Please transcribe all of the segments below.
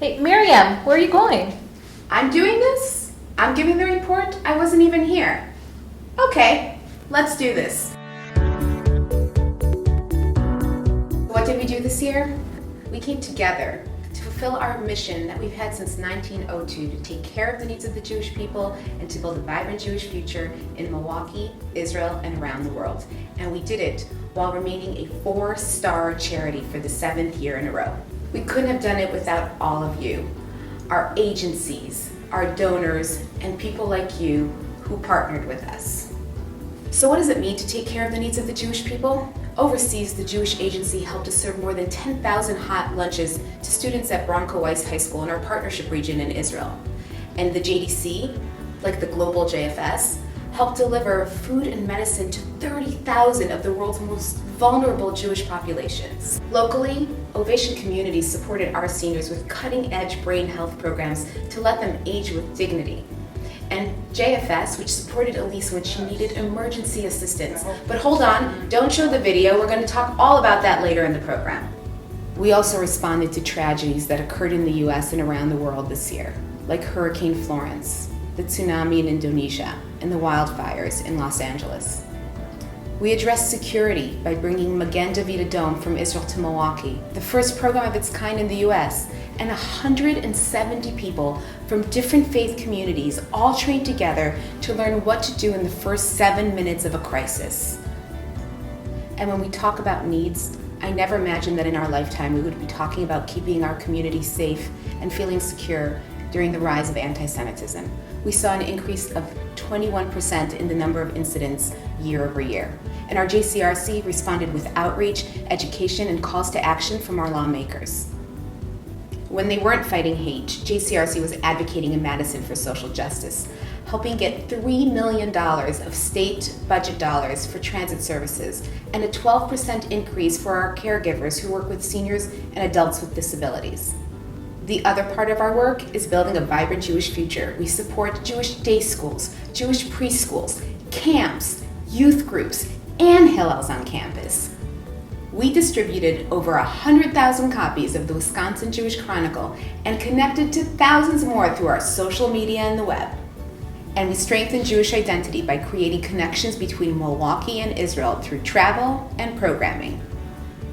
Hey, Miriam, where are you going? I'm doing this? I'm giving the report? I wasn't even here. Okay, let's do this. What did we do this year? We came together to fulfill our mission that we've had since 1902 to take care of the needs of the Jewish people and to build a vibrant Jewish future in Milwaukee, Israel, and around the world. And we did it while remaining a 4-star charity for the 7th year in a row. We couldn't have done it without all of you, our agencies, our donors, and people like you who partnered with us. So what does it mean to take care of the needs of the Jewish people? Overseas, the Jewish Agency helped to serve more than 10,000 hot lunches to students at Bronco Weiss High School in our partnership region in Israel. And the JDC, like the global JFS, helped deliver food and medicine to 30,000 of the world's most vulnerable Jewish populations. Locally, Ovation Communities supported our seniors with cutting-edge brain health programs to let them age with dignity. And JFS, which supported Elise when she needed emergency assistance. But hold on, don't show the video, we're going to talk all about that later in the program. We also responded to tragedies that occurred in the US and around the world this year, like Hurricane Florence, the tsunami in Indonesia, and the wildfires in Los Angeles. We addressed security by bringing Magen David Dome from Israel to Milwaukee, the first program of its kind in the US, and 170 people from different faith communities all trained together to learn what to do in the first 7 minutes of a crisis. And when we talk about needs, I never imagined that in our lifetime we would be talking about keeping our community safe and feeling secure during the rise of anti-Semitism. We saw an increase of 21% in the number of incidents year over year. And our JCRC responded with outreach, education, and calls to action from our lawmakers. When they weren't fighting hate, JCRC was advocating in Madison for social justice, helping get $3 million of state budget dollars for transit services and a 12% increase for our caregivers who work with seniors and adults with disabilities. The other part of our work is building a vibrant Jewish future. We support Jewish day schools, Jewish preschools, camps, youth groups, and Hillels on campus. We distributed over 100,000 copies of the Wisconsin Jewish Chronicle and connected to thousands more through our social media and the web. And we strengthened Jewish identity by creating connections between Milwaukee and Israel through travel and programming.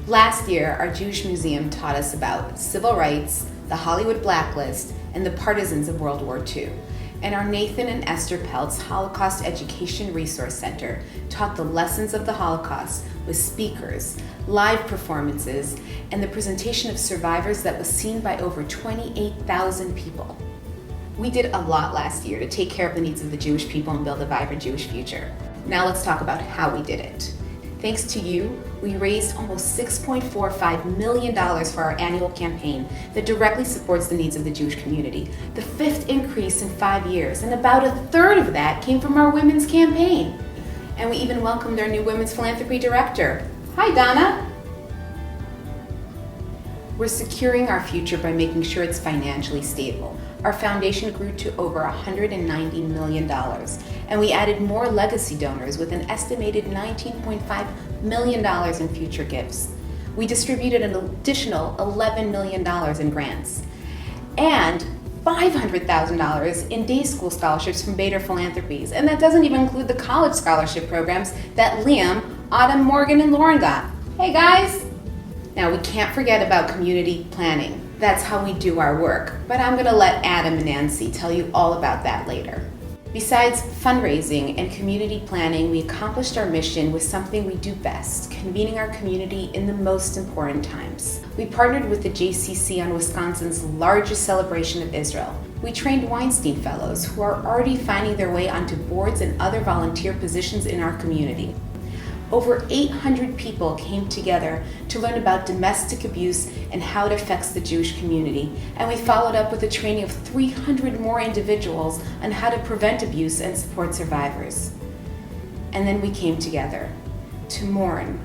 Last year, our Jewish Museum taught us about civil rights, the Hollywood blacklist, and the partisans of World War II. And our Nathan and Esther Peltz Holocaust Education Resource Center taught the lessons of the Holocaust with speakers, live performances, and the presentation of survivors that was seen by over 28,000 people. We did a lot last year to take care of the needs of the Jewish people and build a vibrant Jewish future. Now let's talk about how we did it. Thanks to you, we raised almost $6.45 million for our annual campaign that directly supports the needs of the Jewish community, the 5th increase in 5 years, and about 1/3 of that came from our women's campaign. And we even welcomed our new women's philanthropy director. Hi, Donna. We're securing our future by making sure it's financially stable. Our foundation grew to over $190 million, and we added more legacy donors with an estimated $19.5 million in future gifts. We distributed an additional $11 million in grants, and $500,000 in day school scholarships from Bader Philanthropies, and that doesn't even include the college scholarship programs that Liam, Autumn, Morgan, and Lauren got. Hey guys! Now we can't forget about community planning. That's how we do our work, but I'm going to let Adam and Nancy tell you all about that later. Besides fundraising and community planning, we accomplished our mission with something we do best, convening our community in the most important times. We partnered with the JCC on Wisconsin's largest celebration of Israel. We trained Weinstein Fellows who are already finding their way onto boards and other volunteer positions in our community. Over 800 people came together to learn about domestic abuse and how it affects the Jewish community, and we followed up with the training of 300 more individuals on how to prevent abuse and support survivors. And then we came together to mourn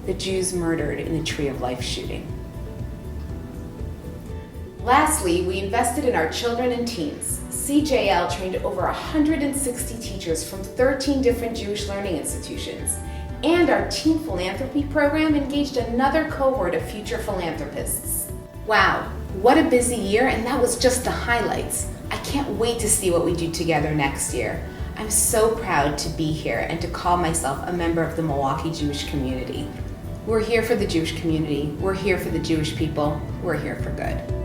the Jews murdered in the Tree of Life shooting. Lastly, we invested in our children and teens. CJL trained over 160 teachers from 13 different Jewish learning institutions. And our teen philanthropy program engaged another cohort of future philanthropists. Wow, What a busy year, and that was just the highlights. I can't wait to see what we do together next year. I'm so proud to be here and to call myself a member of the Milwaukee Jewish community. We're here for the Jewish community. We're here for the Jewish people. We're here for good.